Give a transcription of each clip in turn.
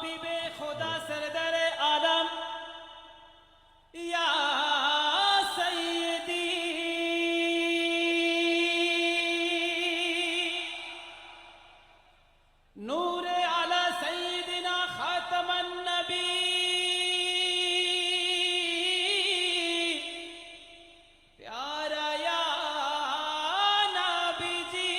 হাবিবে খোদা সরদারে আলম ইয়া সাইয়্যিদি নূরে আলা সাইয়্যিদিনা খাতামান নবী প্যারা ইয়া নবীজি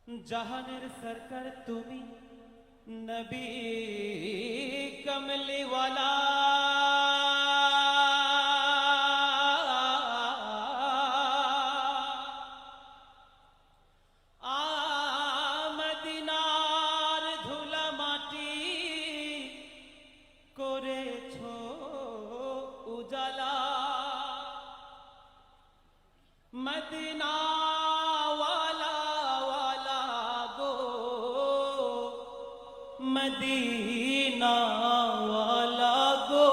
जहानेर सरकार तुमी नबी कमली वाला मदीनार धुला माटी करेछो उजाला मदीना मदीना वाला गो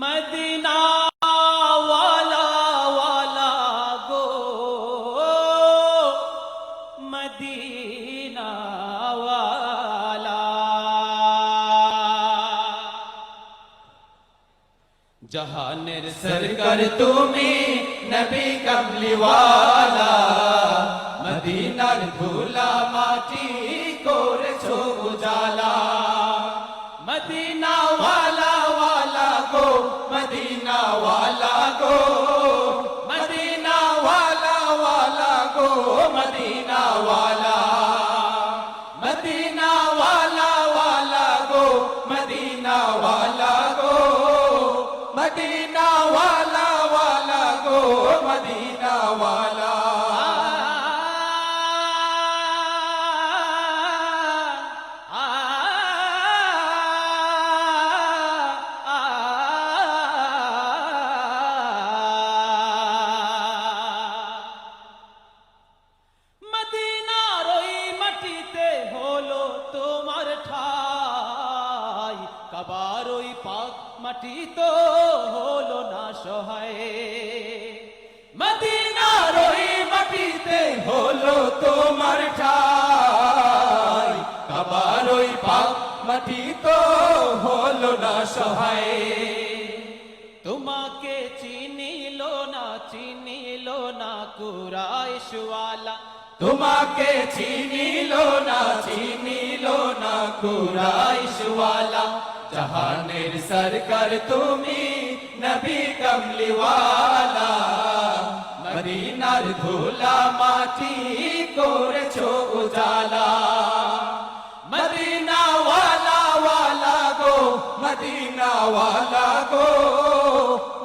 मदीना वाला गो मदीना वाला जहानेर सरकार तुमी नबी कमली वाला मदीनार धूला माटी करेछो उजाला मदीना वाला गो मदीना वाला गो मदीना वाला गो मदीना वाला मदीना वाला गो मदीना वाला गो मदीना वाला गो मदीना वाला কাবার ওই পাক মাটি তো হলো না সহায় মদিনার ওই মাটিতে হলো তোমার ঠাই কাবার ওই পাক মাটি তো হলো না সহায় তোমাকে চিনিল না কুরাইশ ওয়ালা তোমাকে চিনিল না কুরাইশ ওয়ালা जहानेर सरकार तुमी नबी कमली वाला मदीनार धूला माटी करेछो उजाला मदीना वाला गो मदीना वाला गो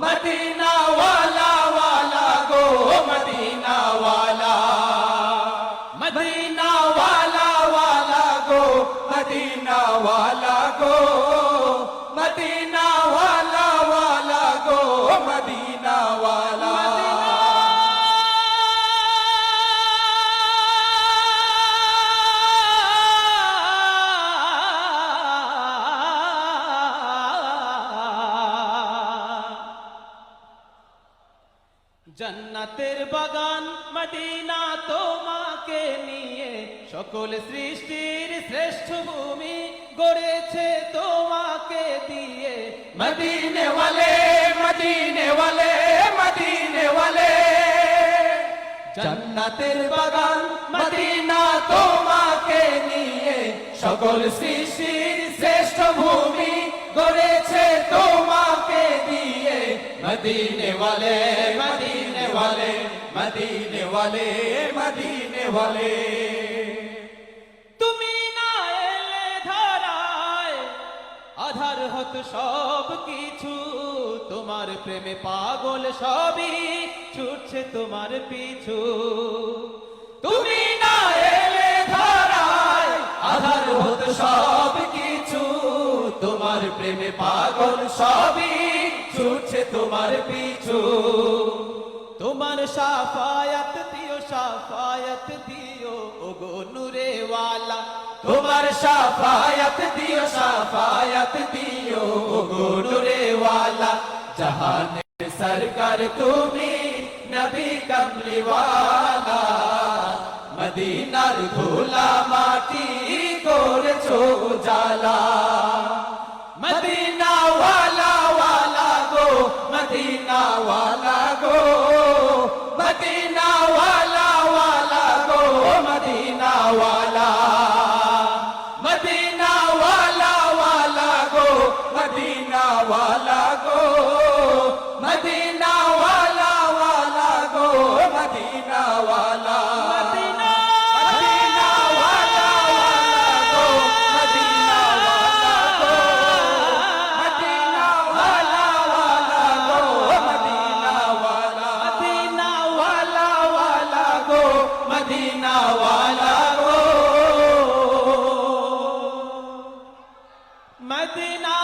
मदीना वाला गो मदीना वाला मदीना वाला गो मदीना वाला गो मदीना वाला गो मदीना वाला जन्नतेर बागान मदीना तोमाके निये सकल सृष्टिर श्रेष्ठ भूमि गड़ेछे तोमाके दिए मदीने वाले मदीने वाले मदीने वाले जन्नतेर बागान मदीना तोमाके निये सकल सृष्टिर श्रेष्ठ भूमि गड़ेछे तोमाके दिए मदीने वाले मदीने वाले मदीने वाले मदीने वाले तुमी ना एले धराय आधार हत सब किछु तुम्हार प्रेमे पागल सबी छुटছে তোমার পিছু তুমি না এলে ধরায় আধার হত সব কিছু তোমার প্রেমে পাগল সবই ছুটছে তোমার পিছু তোমার শাফায়াত দিও ওগো নূরে ওয়ালা তোমার শাফায়াত দিও हिदायत दियो गो नूरे वाला जहान सरकार तुमी नबी कमली वाला मदीनार धूला माटी करेছো जाला मदीना वाला वाला गो मदीना वाला गो मदीना वाला वाला गो मदीना वाला मदीना वाला वाला गो मदीना वाला गो मदीना वाला वाला गो मदीना वाला मदीना वाला वाला गो मदीना वाला गो मदीना वाला वाला गो मदीना वाला मदीना वाला वाला गो मदीना वाला गो मदीना